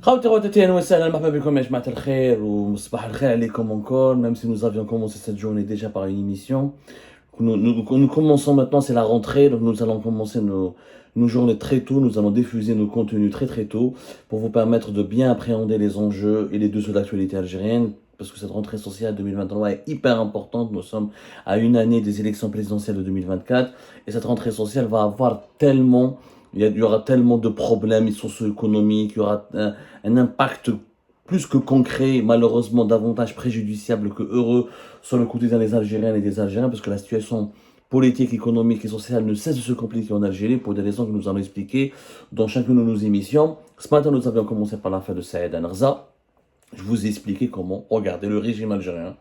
خوتي خواتاتي اهلا وسهلا مرحبا بكم يا جماعة الخير وصباح الخير عليكم encore, même si nous avions commencé cette journée déjà par une émission. Nous commençons maintenant, c'est la rentrée, donc nous allons commencer nos journées très tôt, nous allons diffuser nos contenus très très tôt pour vous permettre de bien appréhender les enjeux et les dossiers d'actualité algérienne, parce que cette rentrée sociale 2023 est hyper importante. Nous sommes à une année des élections présidentielles de 2024 et cette rentrée sociale va avoir tellement, il y aura tellement de problèmes socio-économiques, il y aura un impact plus que concret, malheureusement davantage préjudiciable que heureux sur le quotidien des Algériennes et des Algériens, parce que la situation politique, économique et sociale ne cesse de se compliquer en Algérie pour des raisons que nous allons expliquer dans chacune de nos émissions. Ce matin, nous avions commencé par l'affaire de Saïd Narza. Je vous ai expliqué comment, regardez, le régime algérien,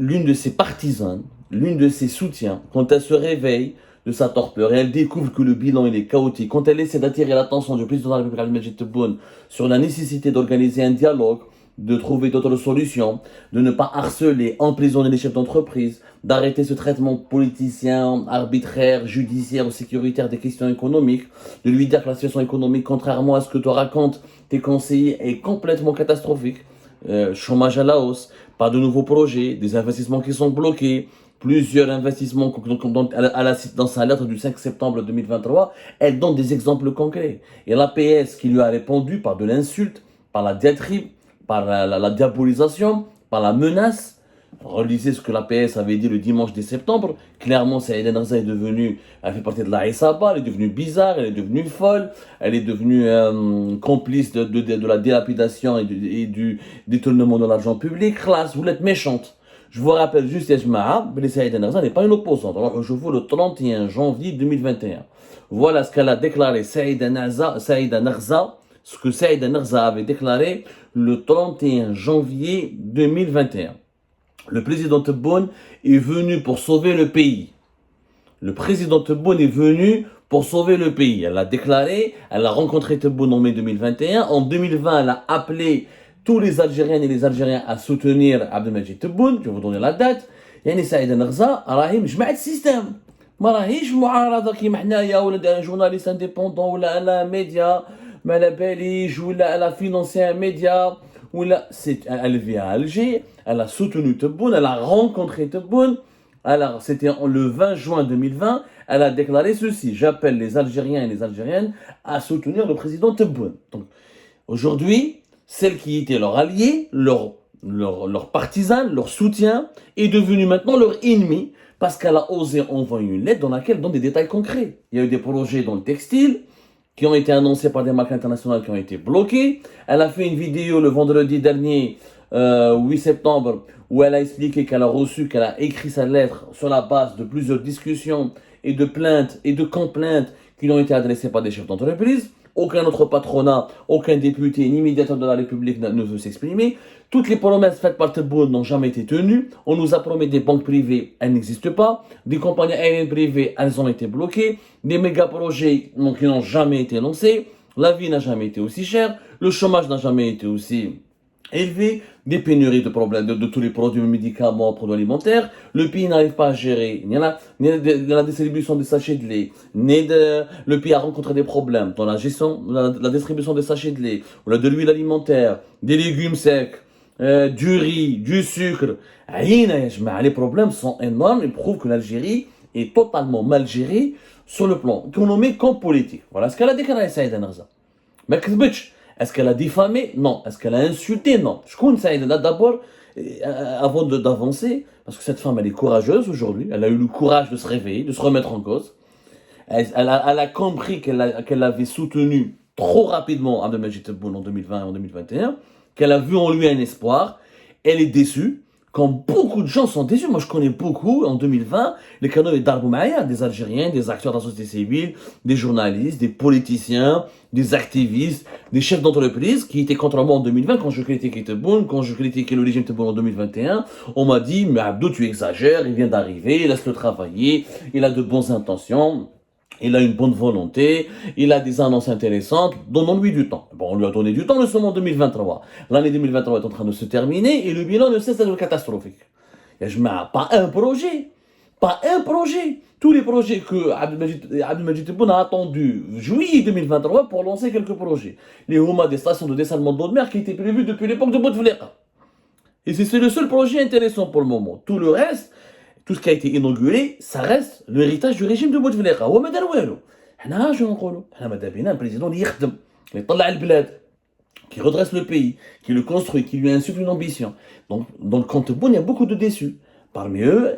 l'une de ses partisanes, l'une de ses soutiens, quand elle se réveille de sa torpeur et elle découvre que le bilan il est chaotique, quand elle essaie d'attirer l'attention du président de la République Abdelmadjid Tebboune sur la nécessité d'organiser un dialogue, de trouver d'autres solutions, de ne pas harceler, emprisonner les chefs d'entreprise, d'arrêter ce traitement politicien, arbitraire, judiciaire ou sécuritaire des questions économiques, de lui dire que la situation économique, contrairement à ce que te racontent tes conseillers, est complètement catastrophique. Chômage à la hausse, pas de nouveaux projets, des investissements qui sont bloqués, plusieurs investissements dans sa lettre du 5 septembre 2023, elle donne des exemples concrets. Et l'APS qui lui a répondu par de l'insulte, par la diatribe, par la diabolisation, par la menace. Relisez ce que l'APS avait dit le dimanche 10 septembre. Clairement, Saïd Narza elle fait partie de la Issaba, elle est devenue bizarre, elle est devenue folle, elle est devenue complice de la dilapidation et du détournement de l'argent public. Classe, vous êtes méchante. Je vous rappelle juste, Yajma'a, que Saïd Narza n'est pas une opposante. Alors, je vous le 31 janvier 2021. Voilà ce qu'elle a déclaré, Saïd Narza, ce que Saïd Narza avait déclaré le 31 janvier 2021. Le président Tebboune est venu pour sauver le pays. Le président Tebboune est venu pour sauver le pays. Elle l'a déclaré, elle a rencontré Tebboune en mai 2021. En 2020, elle a appelé tous les Algériennes et les Algériens à soutenir Abdelmadjid Tebboune. Je vais vous donner la date. يعني سعيد النغزة راهي مجمع السيستم. ما راهيش معارضة كيما حنايا ولا جورناليست انديبوندون ولا انا ميديا ما على باليش ولا elle a financé un média. Elle vit à Alger, elle a soutenu Tebboune, elle a rencontré Tebboune. Alors, c'était le 20 juin 2020, elle a déclaré ceci: j'appelle les Algériens et les Algériennes à soutenir le président Tebboune. Donc, aujourd'hui, celle qui était leur allié, leur partisane, leur soutien, est devenue maintenant leur ennemi parce qu'elle a osé envoyer une lettre dans laquelle elle donne des détails concrets. Il y a eu des projets dans le textile qui ont été annoncés par des marques internationales qui ont été bloqués. Elle a fait une vidéo le vendredi dernier, 8 septembre, où elle a expliqué qu'elle a reçu, qu'elle a écrit sa lettre sur la base de plusieurs discussions et de plaintes et de complaintes qui lui ont été adressées par des chefs d'entreprise. Aucun autre patronat, aucun député ni médiateur de la République ne veut s'exprimer. Toutes les promesses faites par Tebboune n'ont jamais été tenues. On nous a promis des banques privées, elles n'existent pas. Des compagnies aériennes privées, elles ont été bloquées. Des méga-projets qui n'ont jamais été lancés. La vie n'a jamais été aussi chère. Le chômage n'a jamais été aussi élevé, des pénuries de problèmes de tous les produits médicaments, produits alimentaires. Le pays n'arrive pas à gérer ni la distribution des sachets de lait, le pays a rencontré des problèmes dans la gestion, la distribution des sachets de lait, ou de l'huile alimentaire, des légumes secs, du riz, du sucre. Les problèmes sont énormes et prouvent que l'Algérie est totalement mal gérée sur le plan économique comme politique. Voilà ce qu'elle a déclaré, Saïd Narza. Mais est-ce qu'elle a diffamé? Non. Est-ce qu'elle a insulté? Non. Je connais Saïda d'abord, avant d'avancer, parce que cette femme, elle est courageuse aujourd'hui. Elle a eu le courage de se réveiller, de se remettre en cause. Elle a compris qu'elle avait soutenu trop rapidement Abdelmadjid Tebboune en 2020 et en 2021, qu'elle a vu en lui un espoir. Elle est déçue. Quand beaucoup de gens sont déçus, moi je connais beaucoup, en 2020, les canaux et Darboumaya, des Algériens, des acteurs de la société civile, des journalistes, des politiciens, des activistes, des chefs d'entreprise qui étaient contre moi en 2020 quand je critiquais Tebboune, quand je critiquais le régime Tebboune en 2021. On m'a dit, mais Abdou, tu exagères, il vient d'arriver, laisse-le travailler, il a de bonnes intentions. Il a une bonne volonté, il a des annonces intéressantes, donnons-lui du temps. Bon, on lui a donné du temps, nous sommes en 2023. L'année 2023 est en train de se terminer et le bilan ne cesse d'être catastrophique. Il n'y a pas un projet, Pas un projet. Tous les projets que Abdelmajid Tebboune a attendu juillet 2023 pour lancer quelques projets. Les HOMA des stations de dessalement d'eau de mer qui étaient prévus depuis l'époque de Bouteflika. Et c'est le seul projet intéressant pour le moment. Tout le reste, tout ce qui a été inauguré, ça reste l'héritage du régime de Bouteflika. هو ما دار والو. حنا شنو نقولوا؟ حنا ماذا بينا un président اللي يخدم، اللي يطلع البلاد، qui redresse le pays, qui le construit, qui lui insuffle une ambition. Donc, dans le camp Tebboune, il y a beaucoup de déçus. Parmi eux,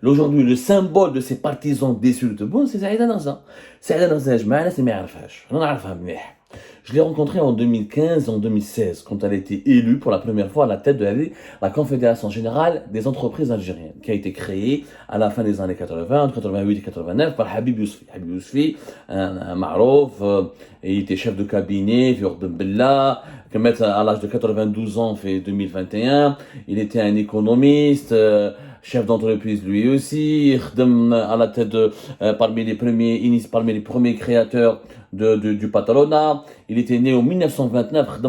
aujourd'hui, le symbole de ces partisans déçus de Tebboune, c'est Saïd Narza. Saïd Narza, je l'ai rencontré en 2015 et en 2016, quand elle a été élue pour la première fois à la tête de la Confédération Générale des Entreprises Algériennes, qui a été créée à la fin des années 80, 88 et 89 par Habib Yousfi. Habib Yousfi, un marouf, il était chef de cabinet, Fior Bella, à l'âge de 92 ans, fait 2021. Il était un économiste, chef d'entreprise lui aussi, à la tête de, parmi les premiers créateurs du patronat. Il était né en 1929,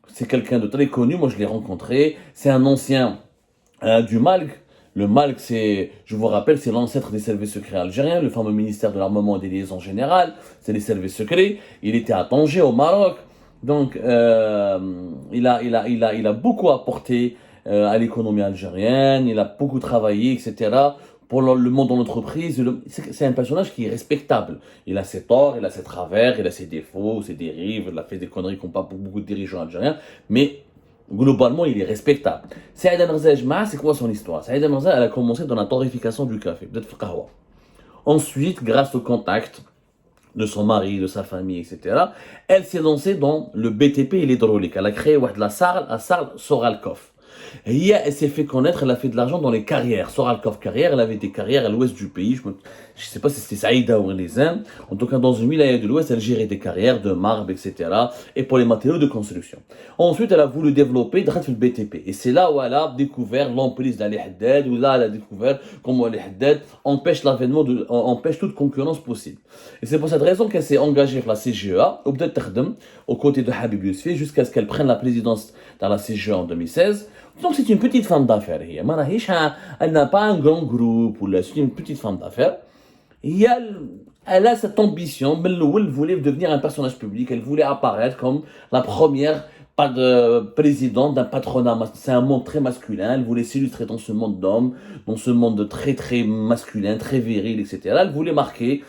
c'est quelqu'un de très connu, moi je l'ai rencontré, c'est un ancien du MALC. Le MALC, je vous rappelle, c'est l'ancêtre des services secrets algériens, le fameux ministère de l'armement et des liaisons générales, c'est les services secrets. Il était à Tanger, au Maroc. Donc, il a beaucoup apporté à l'économie algérienne, il a beaucoup travaillé, etc. Pour le monde de l'entreprise. C'est un personnage qui est respectable. Il a ses torts, il a ses travers, il a ses défauts, ses dérives, il a fait des conneries qu'ont pas beaucoup de dirigeants algériens, mais globalement, il est respectable. Saïd Narza, c'est quoi son histoire? Saïd Narza, elle a commencé dans la torréfication du café, peut-être Fqahwa. Ensuite, grâce au contact de son mari, de sa famille, etc., elle s'est lancée dans le BTP et l'hydraulique. Elle a créé la Sarl Soralkov. Et elle s'est fait connaître, elle a fait de l'argent dans les carrières. Soralkov carrière, elle avait des carrières à l'ouest du pays. Je ne sais pas si c'était Saïda ou les Indes. En tout cas, dans une wilaya de l'ouest, elle gérait des carrières de marbre, etc. Et pour les matériaux de construction. Ensuite, elle a voulu développer le BTP. Et c'est là où elle a découvert l'emprise d'Ali Haddad, où là, elle a découvert comment Ali Haddad empêche empêche toute concurrence possible. Et c'est pour cette raison qu'elle s'est engagée pour la CGEA, aux côtés de Habib Yousfi, jusqu'à ce qu'elle prenne la présidence dans la CGEA en 2016. Donc c'est une petite femme d'affaires. Elle n'a pas un grand groupe, c'est une petite femme d'affaires. Et elle a cette ambition, elle voulait devenir un personnage public, elle voulait apparaître comme la première présidente d'un patronat. C'est un monde très masculin, elle voulait s'illustrer dans ce monde d'hommes, dans ce monde très très masculin, très viril, etc. Elle voulait marquer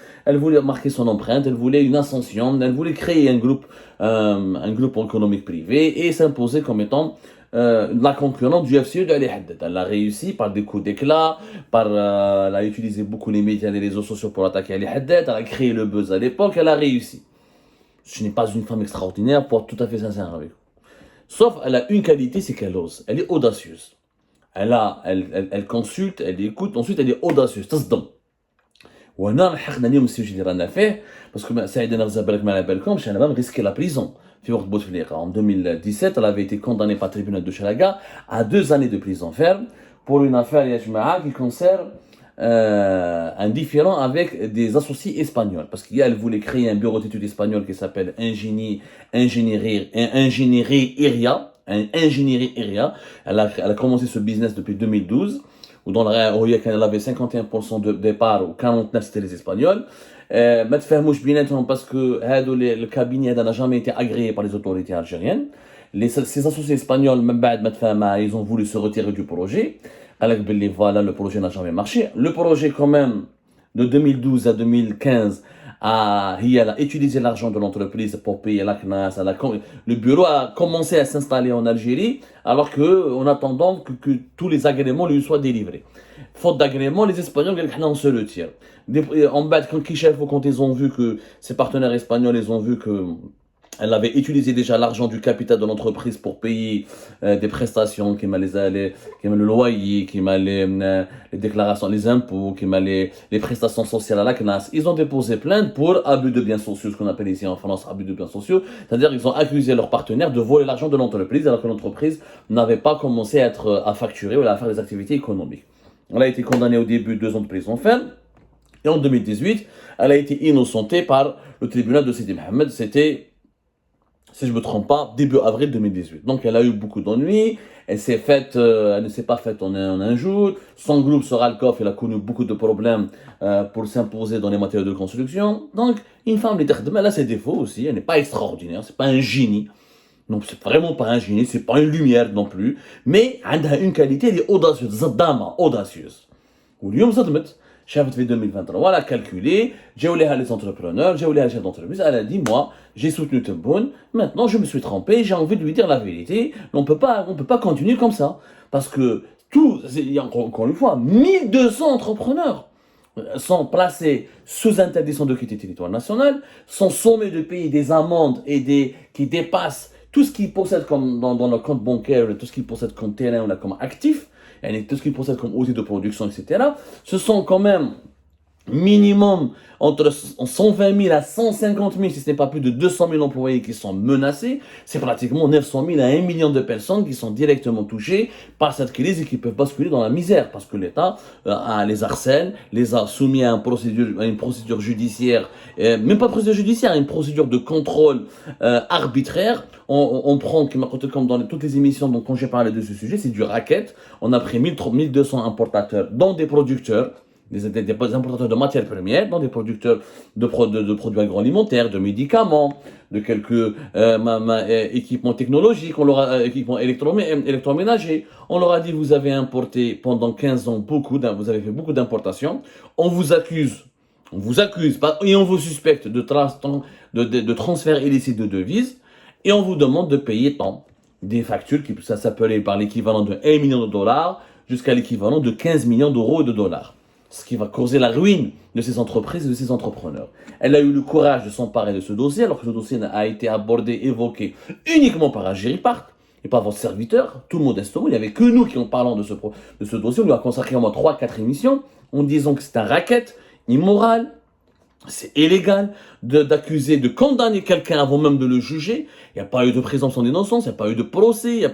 son empreinte, elle voulait une ascension, elle voulait créer un groupe économique privé et s'imposer comme étant la concurrente du FCE d'Ali Haddad. Elle a réussi par des coups d'éclat, elle a utilisé beaucoup les médias et les réseaux sociaux pour attaquer Ali Haddad, elle a créé le buzz à l'époque, elle a réussi. Ce n'est pas une femme extraordinaire, pour être tout à fait sincère avec vous. Sauf, elle a une qualité, c'est qu'elle ose. Elle est audacieuse. Elle consulte, elle écoute, ensuite elle est audacieuse. تصدم. وانا لحقنا اليوم السجن اللي رانا فيه باسكو سعيد نرزا بالك ما على بالكمش انا risqué la prison. En 2017, elle avait été condamnée par le tribunal de Chalaga à 2 années de prison ferme pour une affaire qui concerne un différend avec des associés espagnols. Parce qu'elle voulait créer un bureau d'études espagnol qui s'appelle Ingénierie IRIA. Elle a commencé ce business depuis 2012, où dans elle avait 51% de départ, ou 49% c'était les Espagnols. ما تفهموش بيناتهم parce que le cabinet n'a jamais été agréé par les autorités algériennes. Ces associés espagnols, même بعد ما تفهمها, ils ont voulu se retirer du projet. Voilà, le projet n'a jamais marché. Le projet quand même de 2012 à 2015 elle a utilisé l'argent de l'entreprise pour payer la CNAS. Le bureau a commencé à s'installer en Algérie alors en attendant que tous les agréments lui soient délivrés. Faute d'agrément, les Espagnols, on se retire. En bas, quand ils ont vu que ses partenaires espagnols, ils ont vu que elle avait utilisé déjà l'argent du capital de l'entreprise pour payer des prestations, qui m'a le loyer, qui m'a les déclarations, les impôts, qui m'a les prestations sociales à la CNAS. Ils ont déposé plainte pour abus de biens sociaux, ce qu'on appelle ici en France abus de biens sociaux. C'est-à-dire qu'ils ont accusé leurs partenaires de voler l'argent de l'entreprise alors que l'entreprise n'avait pas commencé à facturer ou à faire des activités économiques. Elle a été condamnée au début 2 ans de prison ferme. Et en 2018, elle a été innocentée par le tribunal de Sidi Mohamed. si je ne me trompe pas, début avril 2018. Donc elle a eu beaucoup d'ennuis, elle ne s'est pas faite en un jour. Son groupe Soralkov, il a connu beaucoup de problèmes pour s'imposer dans les matériaux de construction. Donc une femme, elle a ses défauts aussi, elle n'est pas extraordinaire, c'est pas un génie. Non, c'est vraiment pas un génie, c'est pas une lumière non plus, mais elle a une qualité, elle est audacieuse, Zadama, audacieuse. واليوم صدمت شافت في 2023 elle a calculé جاو ليها les entrepreneurs جاو ليها les chefs d'entreprise elle a dit moi j'ai soutenu Tebboune maintenant je me suis trompé j'ai envie de lui dire la vérité on peut pas continuer comme ça parce que il y a encore une fois 1200 entrepreneurs sont placés sous interdiction de quitter le territoire national, sont sommés de payer des amendes qui dépassent tout ce qu'ils possèdent comme dans leur compte bancaire, tout ce qu'ils possèdent comme terrain ou comme actif, et tout ce qu'ils possèdent comme outils de production, etc. Ce sont quand même minimum entre 120 000 à 150 000, si ce n'est pas plus de 200 000 employés qui sont menacés. C'est pratiquement 900 000 à 1 million de personnes qui sont directement touchées par cette crise et qui peuvent basculer dans la misère parce que l'État les harcèle, les a soumis à une procédure judiciaire, même pas procédure judiciaire, à une procédure de contrôle arbitraire. On prend, comme dans toutes les émissions dont quand j'ai parlé de ce sujet, c'est du racket. On a pris 1200 importateurs, dont des producteurs, des importateurs de matières premières, dans des producteurs de produits agroalimentaires, de médicaments, de quelques équipements technologiques, équipements électroménagers. On leur a dit, vous avez importé pendant 15 ans vous avez fait beaucoup d'importations. On vous accuse, et on vous suspecte de transfert illicite de devises, et on vous demande de payer tant. Des factures, ça s'appelait par l'équivalent de 1 million de dollars jusqu'à l'équivalent de 15 millions d'euros et de dollars. Ce qui va causer la ruine de ces entreprises et de ces entrepreneurs. Elle a eu le courage de s'emparer de ce dossier, alors que ce dossier a été abordé, évoqué uniquement par Agiripart et par votre serviteur, tout modestement. Il n'y avait que nous qui en parlons de ce dossier. On lui a consacré au moins 3-4 émissions en disant que c'est un racket immoral, c'est illégal d'accuser, de condamner quelqu'un avant même de le juger. Il n'y a pas eu de présomption d'innocence, il n'y a pas eu de procès, il n'y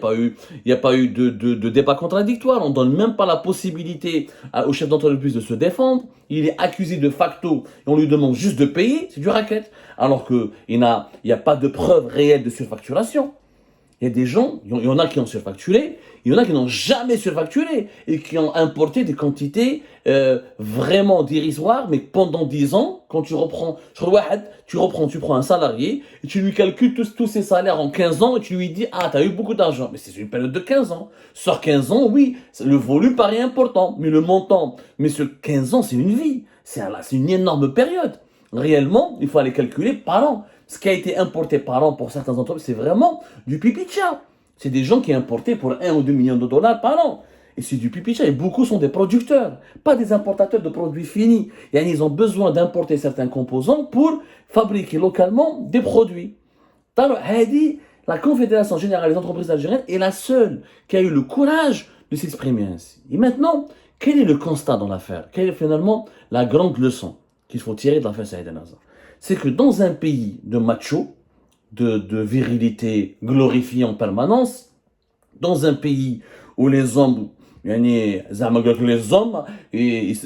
a pas eu de débat contradictoire. On ne donne même pas la possibilité au chef d'entreprise de se défendre. Il est accusé de facto et on lui demande juste de payer. C'est du racket. Alors qu'il n'y a pas de preuve réelle de surfacturation. Il y a des gens, il y en a qui ont surfacturé, il y en a qui n'ont jamais surfacturé et qui ont importé des quantités vraiment dérisoires, mais pendant 10 ans, quand tu prends un salarié et tu lui calcules tous ses salaires en 15 ans et tu lui dis, ah, tu as eu beaucoup d'argent. Mais c'est une période de 15 ans. Sur 15 ans, oui, le volume paraît important, mais le montant, mais sur 15 ans, c'est une vie. C'est une énorme période. Réellement, il faut aller calculer par an. Ce qui a été importé par an pour certaines entreprises, c'est vraiment du pipi de chat. C'est des gens qui importaient pour 1 ou 2 millions de dollars par an. Et c'est du pipi de chat. Et beaucoup sont des producteurs, pas des importateurs de produits finis. Et ils ont besoin d'importer certains composants pour fabriquer localement des produits. La Confédération Générale des Entreprises Algériennes est la seule qui a eu le courage de s'exprimer ainsi. Et maintenant, quel est le constat dans l'affaire? Quelle est finalement la grande leçon qu'il faut tirer de l'affaire Saïd El-Nazar? C'est que dans un pays de macho, de virilité glorifiée en permanence, dans un pays où les hommes,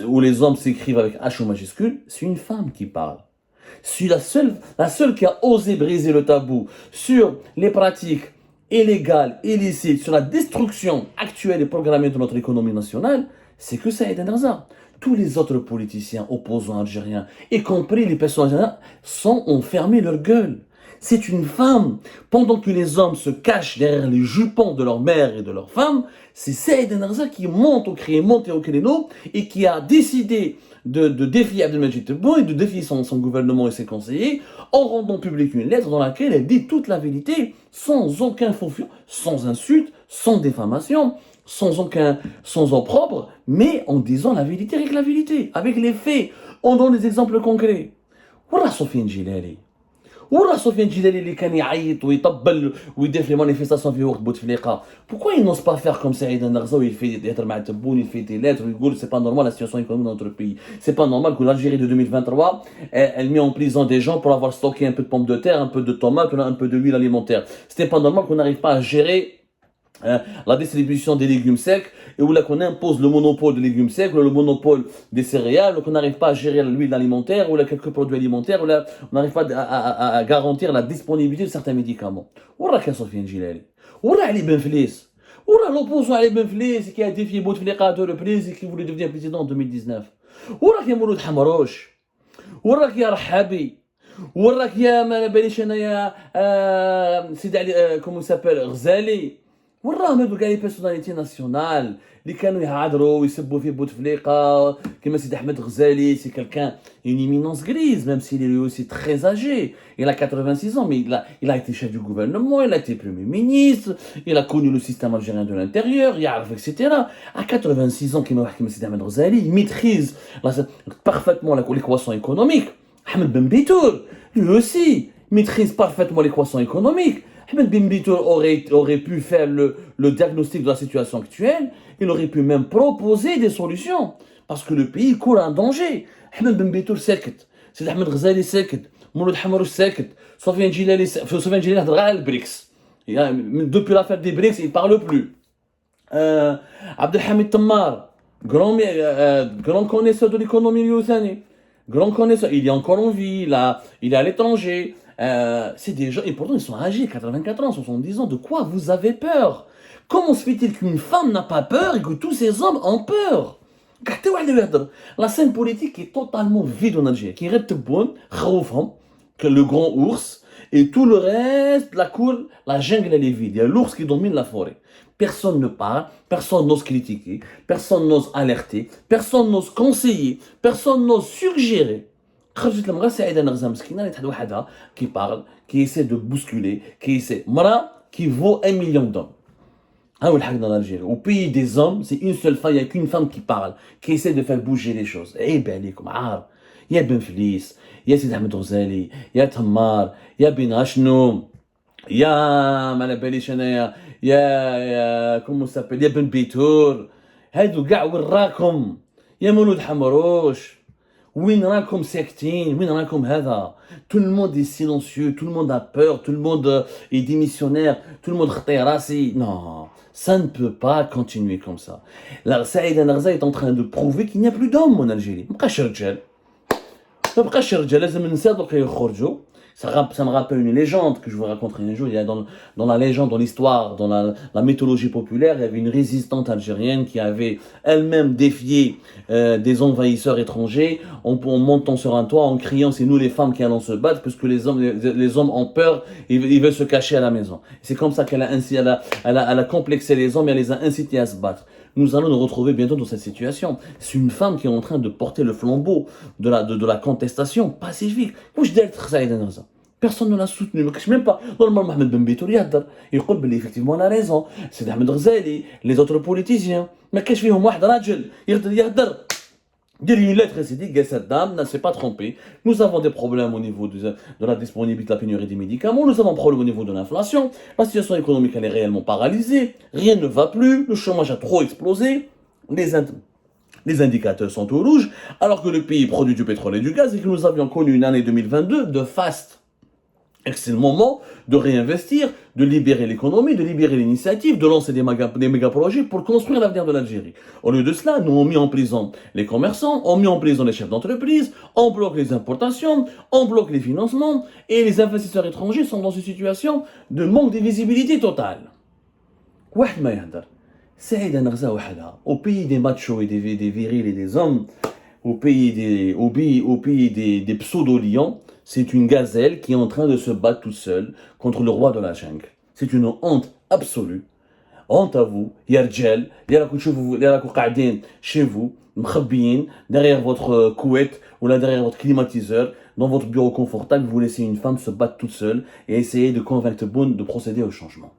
où les hommes s'écrivent avec H au majuscule, c'est une femme qui parle. C'est la seule qui a osé briser le tabou sur les pratiques illégales, illicites, sur la destruction actuelle et programmée de notre économie nationale, c'est que Saïd El-Nazar. Tous les autres politiciens opposants algériens, y compris les personnes algériennes, ont fermé leur gueule. C'est une femme. Pendant que les hommes se cachent derrière les jupons de leur mère et de leurs femmes, c'est Saïd El-Nazar qui monte au créneau et qui a décidé de défier Abdelmadjid Tebboune et de défier son gouvernement et ses conseillers en rendant publique une lettre dans laquelle elle dit toute la vérité, sans aucun faux fur, sans insulte, sans diffamation, sans opprobre, mais en disant la vérité avec la vérité, avec les faits. On donne des exemples concrets. Voilà Sofiane Djilali. Voilà Sofiane Djilali اللي كان يعيط ويطبل ويدير في manifestation في وقت بوتفليقة. Pourquoi il n'ose pas faire comme Saïd El-Nazar où il fait يهضر مع Tebboune, il fait des lettres, il dit c'est pas normal la situation économique dans notre pays. C'est pas normal que l'Algérie de 2023 elle met en prison des gens pour avoir stocké un peu de pommes de terre, un peu de tomates, un peu de l'huile alimentaire. C'était pas normal qu'on n'arrive pas à gérer la distribution des légumes secs, et où là qu'on impose le monopole des légumes secs, ou le monopole des céréales, ou qu'on n'arrive pas à gérer l'huile alimentaire, ou là quelques produits alimentaires, ou là on n'arrive pas à garantir la disponibilité de certains médicaments. Où là Sofiane Gilali, où là Ali Ben Flis, où là l'opposant Ali Ben Flis qui a défié Bouteflika à deux reprises et qui voulait devenir président en 2019. Où là Mouloud Hamarouche, où là Rahabi, où là ما باليش انايا سيدي علي comment il s'appelle Ghzali. وراهم هادو كاع لي بيرسوناليتي ناسيونال اللي كانوا يهضروا ويسبوا في بوتفليقه كيما سيدي احمد غزالي سي كالكان une éminence grise même s'il est lui aussi très âgé il a 86 ans mais il a été chef du gouvernement il a été premier ministre il a connu le système algérien de l'intérieur يعرف etc à 86 ans كيما سيدي احمد غزالي il maîtrise parfaitement l'équation économique. Ahmed Ben Bitour lui aussi maîtrise parfaitement l'équation économique. Ahmed Ben Bitour aurait pu faire le diagnostic de la situation actuelle, il aurait pu même proposer des solutions, parce que le pays court un danger. Ahmed Ben Bitour ساكت, Sidi Ahmed Ghazali ساكت, Mouloud Hamarouche ساكت, Sofiane Gilali هضر على البريكس. Depuis l'affaire des BRICS, il ne parle plus. Abdelhamid Tammar, grand connaisseur de l'économie lui aussi, grand connaisseur, il est encore en vie, il est à l'étranger. C'est des gens, et pourtant ils sont âgés, 84 ans, 70 ans. De quoi vous avez peur? Comment se fait-il qu'une femme n'a pas peur et que tous ces hommes ont peur? La scène politique est totalement vide en Algérie. Qui reste bon, que le grand ours, et tout le reste, la cour, la jungle elle est vide. Il y a l'ours qui domine la forêt. Personne ne parle, personne n'ose critiquer, personne n'ose alerter, personne n'ose conseiller, personne n'ose suggérer. خرجت المرأة سعيدة نغزة مسكينة اللي تحت وحدها qui parle, qui essaie de bousculer, qui essaie. مرأة qui vaut 1 million d'hommes. Ah oui, dans l'Algérie. Au pays des hommes, c'est une seule femme, il n'y a qu'une femme qui parle, qui essaie de faire bouger les choses. Eh ben, allez, comme عار. Il y a Ben Flis, il y a Sidi Ahmed Ghazali, il y a Tammar, il y a Ben Hachnoum, il y a Malabeli Chanaya, il y a comment ça s'appelle, il y a Ben Bitour. هادو كاع وين راكم؟ يا مولود حمروش. وين راكم ساكتين؟ وين راكم هذا؟ Tout le monde est silencieux, tout le monde a peur, tout le monde est démissionnaire, tout le monde خطي راسي. Non, ça ne peut pas continuer comme ça. La Saïd Narza est en train de prouver qu'il n'y a plus d'hommes en Algérie. مابقاش رجال. مابقاش رجال لازم النساء دوكا يخرجوا. Ça me rappelle une légende que je vous raconterai un jour. Il y a dans la légende, dans l'histoire, dans la mythologie populaire, il y avait une résistante algérienne qui avait elle-même défié des envahisseurs étrangers en montant sur un toit, en criant c'est nous les femmes qui allons se battre parce que les hommes ont peur, ils veulent se cacher à la maison. C'est comme ça qu'elle a complexé les hommes et elle les a incités à se battre. Nous allons nous retrouver bientôt dans cette situation. C'est une femme qui est en train de porter le flambeau de la contestation pacifique. Personne ne l'a soutenu. Même pas. Normalement, Mohamed Ben Bitour يهدر. يقول effectivement on a raison. C'est Ahmed Ghazali, les autres politiciens. ما كاش فيهم واحد راجل يهدر. Dire une lettre et s'est dit que cette dame ne s'est pas trompée. Nous avons des problèmes au niveau de la disponibilité, de la pénurie des médicaments. Nous avons des problèmes au niveau de l'inflation. La situation économique, elle est réellement paralysée. Rien ne va plus. Le chômage a trop explosé. Les indicateurs sont au rouge. Alors que le pays produit du pétrole et du gaz et que nous avions connu une année 2022 de faste. Et que c'est le moment de réinvestir, de libérer l'économie, de libérer l'initiative, de lancer des méga-projets pour construire l'avenir de l'Algérie. Au lieu de cela, nous avons mis en prison les commerçants, on mis en prison les chefs d'entreprise, on bloque les importations, on bloque les financements, et les investisseurs étrangers sont dans une situation de manque de visibilité totale. واحد ما يهدر. سعيدة نغزة وحدها. Au pays des machos et des virils et des hommes, au pays des pseudo-lions, c'est une gazelle qui est en train de se battre toute seule contre le roi de la jungle. C'est une honte absolue. Honte à vous, Yarjel, Yarakou Qa'din, chez vous, mkhabbin, derrière votre couette ou là derrière votre climatiseur, dans votre bureau confortable, vous laissez une femme se battre toute seule et essayer de convaincre Boun de procéder au changement.